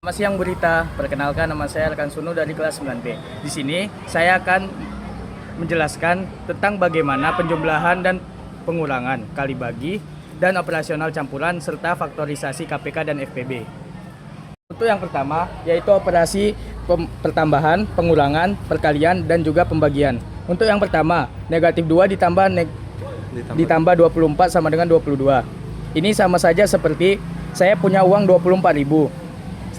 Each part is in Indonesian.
Selamat siang Bu Rita, perkenalkan nama saya Rekan Sunu dari kelas 9B. Di sini saya akan menjelaskan tentang bagaimana penjumlahan dan pengurangan, kali bagi, dan operasional campuran serta faktorisasi KPK dan FPB. Untuk yang pertama yaitu operasi pertambahan, pengurangan, perkalian, dan juga pembagian. Untuk yang pertama, negatif 2 ditambah 24 sama dengan 22. Ini sama saja seperti saya punya uang 24.000.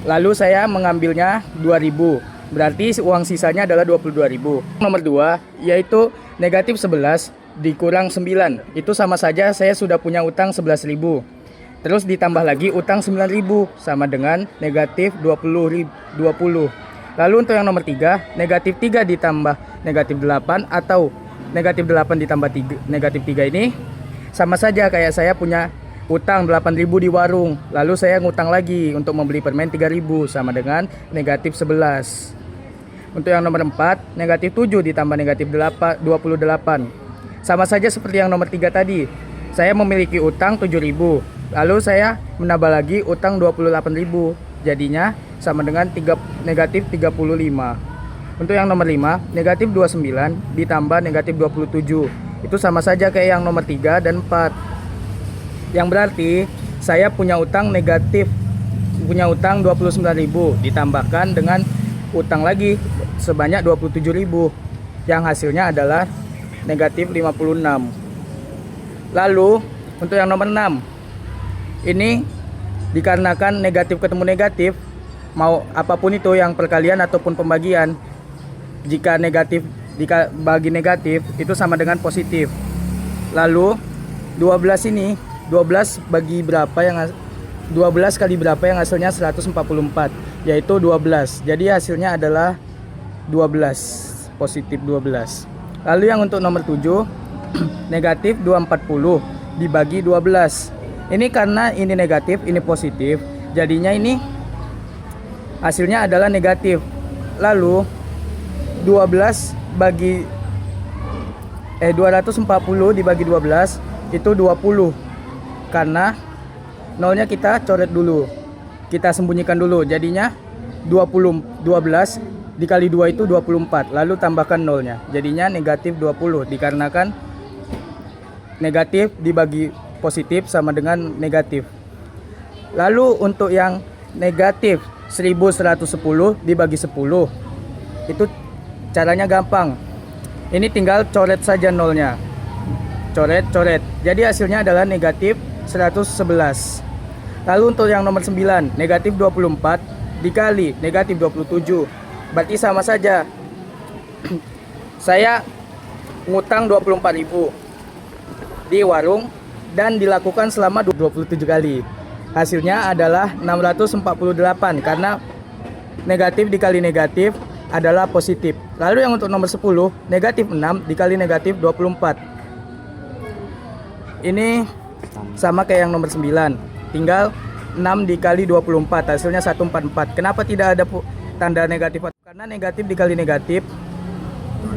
Lalu saya mengambilnya 2.000, berarti uang sisanya adalah 22.000. Nomor 2 yaitu negatif 11 dikurang 9. Itu sama saja saya sudah punya utang 11.000. Terus ditambah lagi utang 9.000 sama dengan negatif 20. Lalu untuk yang nomor 3, negatif 3 ditambah negatif 8 atau negatif 8 ditambah negatif 3 ini sama saja kayak saya punya utang 8.000 di warung, lalu saya ngutang lagi untuk membeli permen 3.000 sama dengan negatif 11. Untuk yang nomor 4, negatif 7 ditambah negatif 28. Sama saja seperti yang nomor 3 tadi. Saya memiliki utang 7.000, lalu saya menambah lagi utang 28.000. Jadinya sama dengan negatif 35. Untuk yang nomor 5, negatif 29 ditambah negatif 27. Itu sama saja kayak yang nomor 3 dan 4. Yang berarti saya punya utang 29.000 ditambahkan dengan utang lagi sebanyak 27.000 yang hasilnya adalah negatif 56. Lalu untuk yang nomor 6, ini dikarenakan negatif ketemu negatif, mau apapun itu yang perkalian ataupun pembagian, jika bagi negatif itu sama dengan positif. Lalu 12 bagi berapa yang 12 kali berapa yang hasilnya 144, yaitu 12. Jadi hasilnya adalah 12, positif 12. Lalu yang untuk nomor 7 negatif 240 dibagi 12. Ini karena ini negatif, ini positif, jadinya ini hasilnya adalah negatif. Lalu 240 dibagi 12 itu 20. Karena nolnya kita coret dulu, kita sembunyikan dulu, jadinya 12 dikali 2 itu 24, lalu tambahkan nolnya, jadinya negatif 20 dikarenakan negatif dibagi positif sama dengan negatif. Lalu untuk yang negatif 1110 dibagi 10, itu caranya gampang, ini tinggal coret saja nolnya, coret, jadi hasilnya adalah negatif 111. Lalu untuk yang nomor 9, negatif 24 dikali negatif 27, berarti sama saja. Saya ngutang 24.000 di warung dan dilakukan selama 27 kali. Hasilnya adalah 648 karena negatif dikali negatif adalah positif. Lalu yang untuk nomor 10, negatif 6 dikali negatif 24. Ini sama kayak yang nomor 9, tinggal 6 dikali 24, hasilnya 144. Kenapa tidak ada tanda negatif? Karena negatif dikali negatif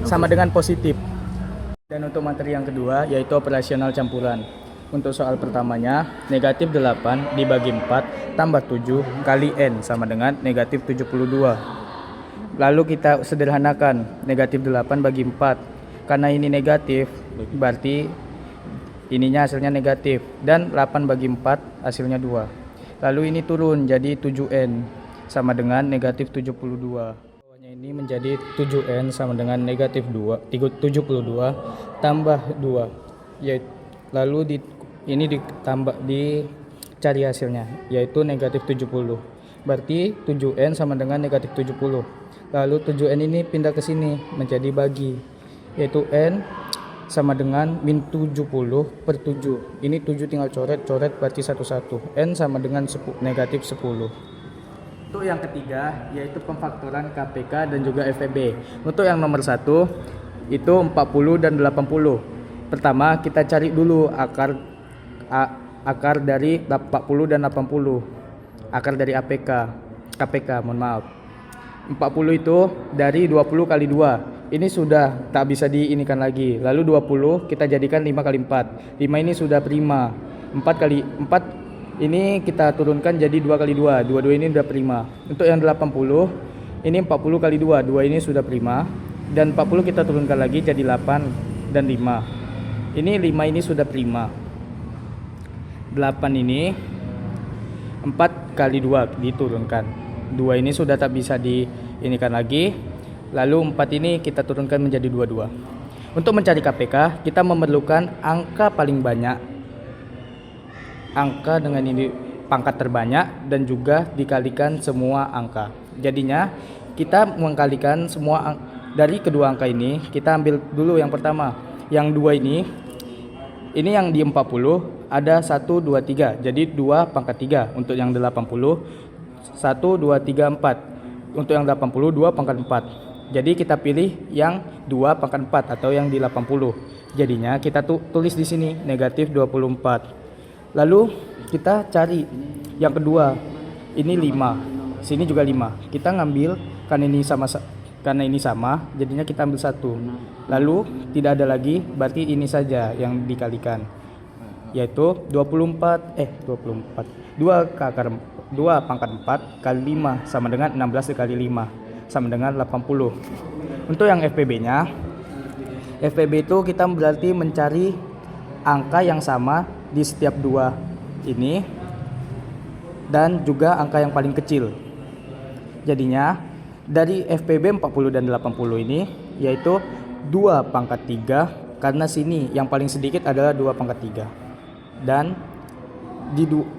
sama dengan positif. Dan untuk materi yang kedua yaitu operasional campuran. Untuk soal pertamanya, negatif 8 dibagi 4 tambah 7 kali N sama dengan negatif 72. Lalu kita sederhanakan, negatif 8 bagi 4. Karena ini negatif, berarti ininya hasilnya negatif, dan 8 bagi 4 hasilnya 2. Lalu ini turun jadi 7N sama dengan negatif 72. Bawahnya ini menjadi 7N sama dengan negatif 72 tambah 2. Lalu ini dicari hasilnya yaitu negatif 70. Berarti 7N sama dengan negatif 70. Lalu 7N ini pindah ke sini menjadi bagi, yaitu N sama dengan min 70 per 7. Ini 7 tinggal coret berarti 1 N sama dengan negatif 10. Untuk yang ketiga yaitu pemfaktoran KPK dan juga FPB. Untuk yang nomor 1 itu 40 dan 80. Pertama kita cari dulu akar dari 40 dan 80. Akar dari KPK, mohon maaf. 40 itu dari 20 kali 2. Ini sudah tak bisa diinikan lagi. Lalu 20 kita jadikan 5 kali 4. 5 ini sudah prima. 4 kali 4 ini kita turunkan jadi 2 kali 2. 22 ini udah prima. Untuk yang 80, ini 40 kali 2. 2 ini sudah prima. Dan 40 kita turunkan lagi jadi 8 dan 5. Ini 5 ini sudah prima. 8 ini 4 kali 2 diturunkan. 2 ini sudah tak bisa diinikan lagi. Lalu 4 ini kita turunkan menjadi 22. Untuk mencari KPK, kita memerlukan angka paling banyak, angka dengan ini pangkat terbanyak, dan juga dikalikan semua angka. Jadinya kita mengkalikan semua dari kedua angka ini. Kita ambil dulu yang pertama, yang 2 ini yang di 40 ada 1, 2, 3, jadi 2 pangkat 3. Untuk yang 80, 1, 2, 3, 4. Untuk yang 80, 2 pangkat 4. Jadi kita pilih yang 2 pangkat 4 atau yang di 80. Jadinya kita tulis di sini negatif 24. Lalu kita cari yang kedua. Ini 5. Sini juga 5. Kita ngambil karena ini sama, jadinya kita ambil 1. Lalu tidak ada lagi, berarti ini saja yang dikalikan. Yaitu 24. 2 pangkat 4 kali 5 sama dengan 16 kali 5 sama dengan 80. Untuk yang FPB-nya, FPB itu kita berarti mencari angka yang sama di setiap dua ini dan juga angka yang paling kecil. Jadinya dari FPB 40 dan 80 ini yaitu 2 pangkat 3, karena sini yang paling sedikit adalah 2 pangkat 3. Dan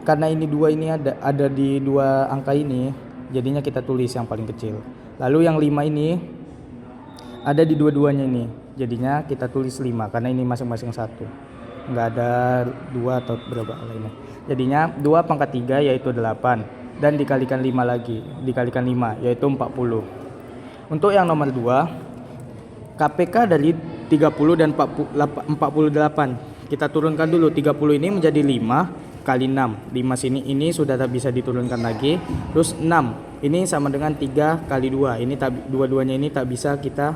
karena ini 2 ini ada di dua angka ini, jadinya kita tulis yang paling kecil. Lalu yang 5 ini ada di dua-duanya ini, jadinya kita tulis 5 karena ini masing-masing 1. Enggak ada 2 atau berapa lainnya. Jadinya 2 pangkat 3 yaitu 8 dan dikalikan 5 lagi, dikalikan 5 yaitu 40. Untuk yang nomor 2, KPK dari 30 dan 48. Kita turunkan dulu 30 ini menjadi 5 kali 6. 5 sini ini sudah tak bisa diturunkan lagi. Terus 6 ini sama dengan 3 kali 2. Ini dua-duanya ini tak bisa kita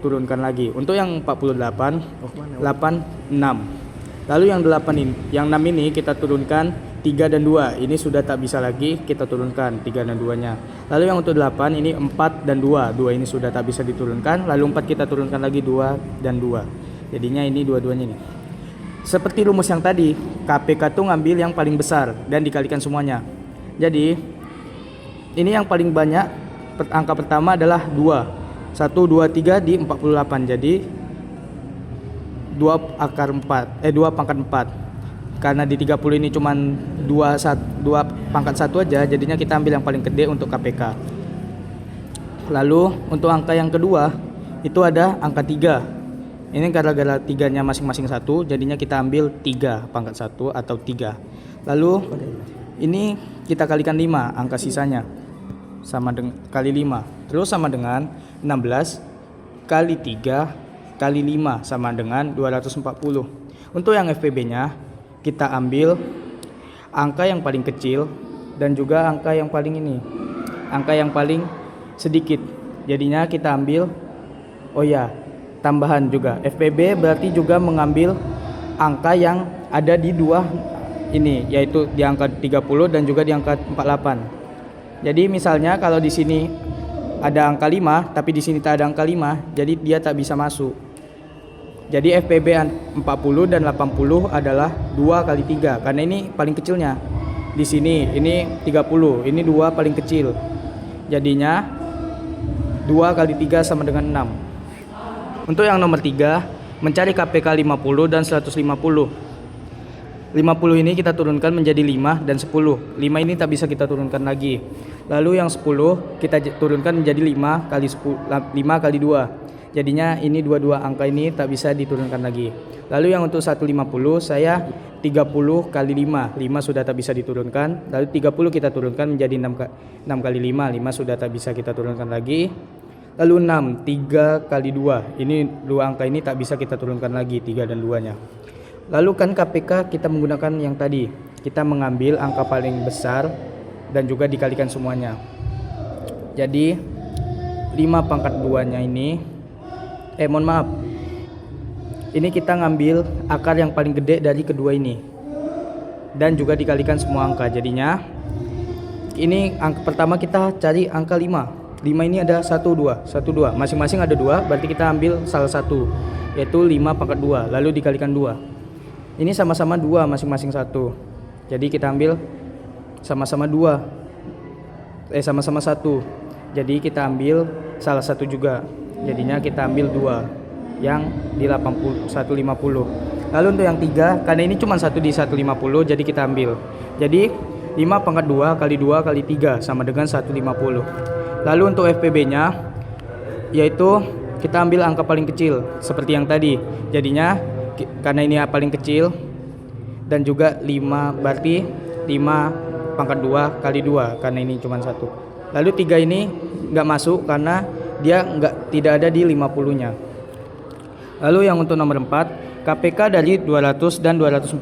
turunkan lagi. Untuk yang 48, 8, 6. Lalu yang 8 ini, yang 6 ini kita turunkan 3 dan 2. Ini sudah tak bisa lagi kita turunkan 3 dan 2-nya. Lalu yang untuk 8 ini 4 dan 2. 2 ini sudah tak bisa diturunkan. Lalu 4 kita turunkan lagi 2 dan 2. Jadinya ini dua-duanya ini. Seperti rumus yang tadi, KPK tuh ngambil yang paling besar dan dikalikan semuanya. Jadi ini yang paling banyak, angka pertama adalah 2. 1, 2, 3 di 48. Jadi 2 pangkat 4. Karena di 30 ini cuma 2 pangkat 1 aja, jadinya kita ambil yang paling gede untuk KPK. Lalu untuk angka yang kedua itu ada angka 3. Ini gara-gara 3-nya masing-masing 1, jadinya kita ambil 3 pangkat 1 atau 3. Lalu ini kita kalikan 5, angka sisanya sama dengan kali 5. Terus sama dengan 16 kali 3 kali 5 sama dengan 240. Untuk yang FPB-nya kita ambil angka yang paling kecil dan juga angka yang paling ini, angka yang paling sedikit. Jadinya kita ambil tambahan juga. FPB berarti juga mengambil angka yang ada di dua ini, yaitu di angka 30 dan juga di angka 48. Jadi misalnya kalau di sini ada angka 5 tapi di sini tak ada angka 5, jadi dia tak bisa masuk. Jadi FPB 40 dan 80 adalah 2 kali 3 karena ini paling kecilnya. Di sini ini 30, ini 2 paling kecil. Jadinya 2 kali 3 sama dengan 6. Untuk yang nomor 3, mencari KPK 50 dan 150. 50 ini kita turunkan menjadi 5 dan 10. 5 ini tak bisa kita turunkan lagi. Lalu yang 10 kita turunkan menjadi 5 kali 2. Jadinya ini dua-dua angka ini tak bisa diturunkan lagi. Lalu yang untuk 150 saya 30 kali 5. 5 sudah tak bisa diturunkan. Lalu 30 kita turunkan menjadi 6 kali 5. 5 sudah tak bisa kita turunkan lagi. Lalu 6, 3 kali 2. Ini dua angka ini tak bisa kita turunkan lagi, 3 dan 2-nya. Lalu kan KPK kita menggunakan yang tadi. Kita mengambil angka paling besar dan juga dikalikan semuanya. Jadi 5 pangkat 2-nya ini ini kita ngambil akar yang paling gede dari kedua ini. dan juga dikalikan semua angka. Jadinya ini pertama kita cari angka 5. 5 ini ada 1 2, 1 2. Masing-masing ada 2, berarti kita ambil salah satu, yaitu 5 pangkat 2, lalu dikalikan 2. Ini sama-sama 2, masing-masing 1. Jadi kita ambil sama-sama 2. Sama-sama 1. Jadi kita ambil salah satu juga. Jadinya kita ambil 2 yang di 150. Lalu untuk yang 3, karena ini cuma 1 di 150, jadi kita ambil. Jadi 5 pangkat 2 kali 2 kali 3 sama dengan 150. Lalu untuk FPB-nya yaitu kita ambil angka paling kecil seperti yang tadi. Jadinya karena ini paling kecil dan juga 5, berarti 5 pangkat 2 kali 2 karena ini cuma 1. Lalu 3 ini nggak masuk karena dia tidak ada di 50-nya. Lalu yang untuk nomor 4, KPK dari 200 dan 240.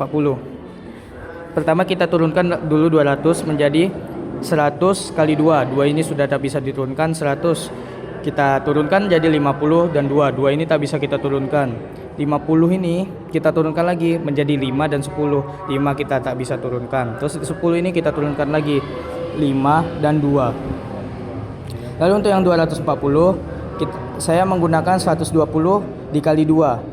Pertama kita turunkan dulu 200 menjadi 100 kali 2. 2 ini sudah tak bisa diturunkan. 100 kita turunkan jadi 50 dan 2. 2 ini tak bisa kita turunkan. 50 ini kita turunkan lagi menjadi 5 dan 10. 5 kita tak bisa turunkan. Terus 10 ini kita turunkan lagi 5 dan 2. Lalu untuk yang 240 saya menggunakan 120 dikali 2.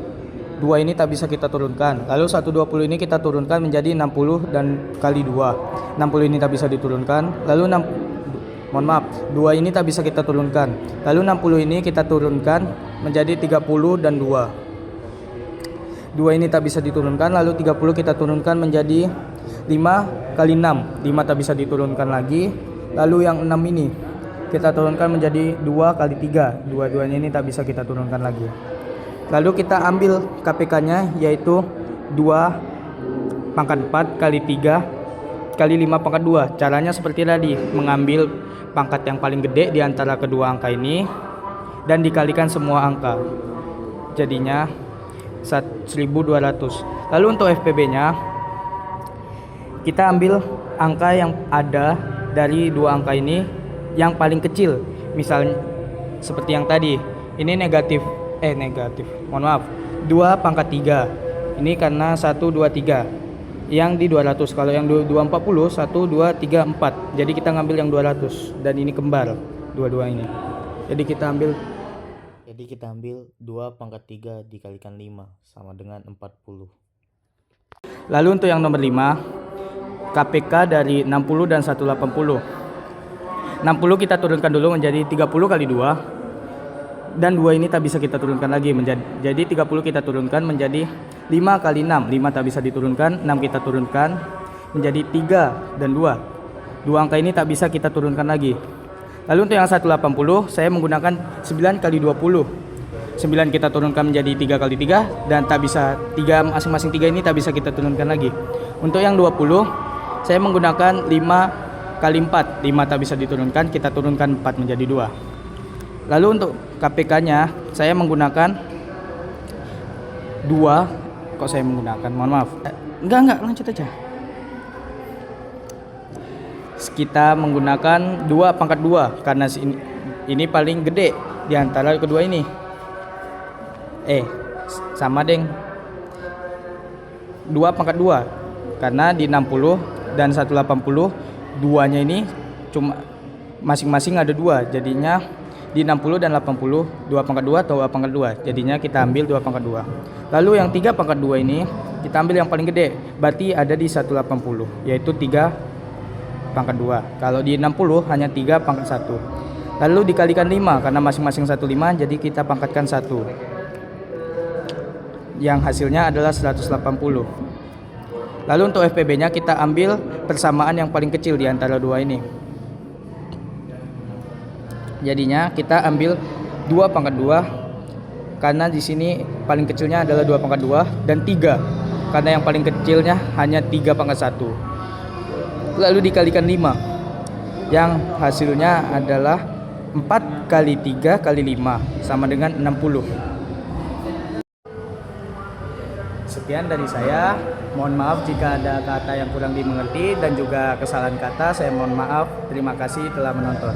2 ini tak bisa kita turunkan. Lalu 120 ini kita turunkan menjadi 60 dan kali 2. 60 ini tak bisa diturunkan. Lalu 2 ini tak bisa kita turunkan. Lalu 60 ini kita turunkan menjadi 30 dan 2. 2 ini tak bisa diturunkan. Lalu 30 kita turunkan menjadi 5 kali 6. 5 tak bisa diturunkan lagi. Lalu yang 6 ini kita turunkan menjadi 2 kali 3. 2-2-nya ini tak bisa kita turunkan lagi. Lalu kita ambil KPK-nya yaitu 2 pangkat 4 kali 3 kali 5 pangkat 2. Caranya seperti tadi, mengambil pangkat yang paling gede di antara kedua angka ini dan dikalikan semua angka. Jadinya 1200. Lalu untuk FPB-nya kita ambil angka yang ada dari dua angka ini yang paling kecil. Misalnya seperti yang tadi, ini negatif, mohon maaf, 2 pangkat 3. Ini karena 1, 2, 3 yang di 200. Kalau yang 240, 1, 2, 3, 4. Jadi kita ngambil yang 200 dan ini kembar dua-dua ini. Jadi kita ambil 2 pangkat 3 dikalikan 5 sama dengan 40. Lalu untuk yang nomor 5, KPK dari 60 dan 180. 60 kita turunkan dulu menjadi 30 kali 2. Dan 2 ini tak bisa kita turunkan lagi jadi 30 kita turunkan menjadi 5 kali 6. 5 tak bisa diturunkan, 6 kita turunkan menjadi 3 dan 2. 2 angka ini tak bisa kita turunkan lagi. Lalu untuk yang 180 saya menggunakan 9 kali 20. 9 kita turunkan menjadi 3 kali 3 dan tak bisa, 3 masing-masing 3 ini tak bisa kita turunkan lagi. Untuk yang 20 saya menggunakan 5 kali 4. 5 tak bisa diturunkan, kita turunkan 4 menjadi 2. Lalu untuk KPK-nya saya menggunakan 2. Kok saya menggunakan? Mohon maaf. Enggak, lanjut aja. Kita menggunakan 2 pangkat 2 karena ini paling gede di antara kedua ini. Sama deng. 2 pangkat 2 karena di 60 dan 180 duanya ini cuma masing-masing ada 2. Jadinya di 60 dan 80 2 pangkat 2 atau 2 pangkat 2. Jadinya kita ambil 2 pangkat 2. Lalu yang 3 pangkat 2 ini kita ambil yang paling gede. Berarti ada di 180 yaitu 3 pangkat 2. Kalau di 60 hanya 3 pangkat 1. Lalu dikalikan 5 karena masing-masing 15 jadi kita pangkatkan 1. Yang hasilnya adalah 180. Lalu untuk FPB-nya kita ambil persamaan yang paling kecil di antara dua ini. Jadinya kita ambil 2 pangkat 2 karena di sini paling kecilnya adalah 2 pangkat 2 dan 3 karena yang paling kecilnya hanya 3 pangkat 1. Lalu dikalikan 5 yang hasilnya adalah 4 kali 3 kali 5 sama dengan 60. Sekian dari saya. Mohon maaf jika ada kata yang kurang dimengerti dan juga kesalahan kata. Saya mohon maaf. Terima kasih telah menonton.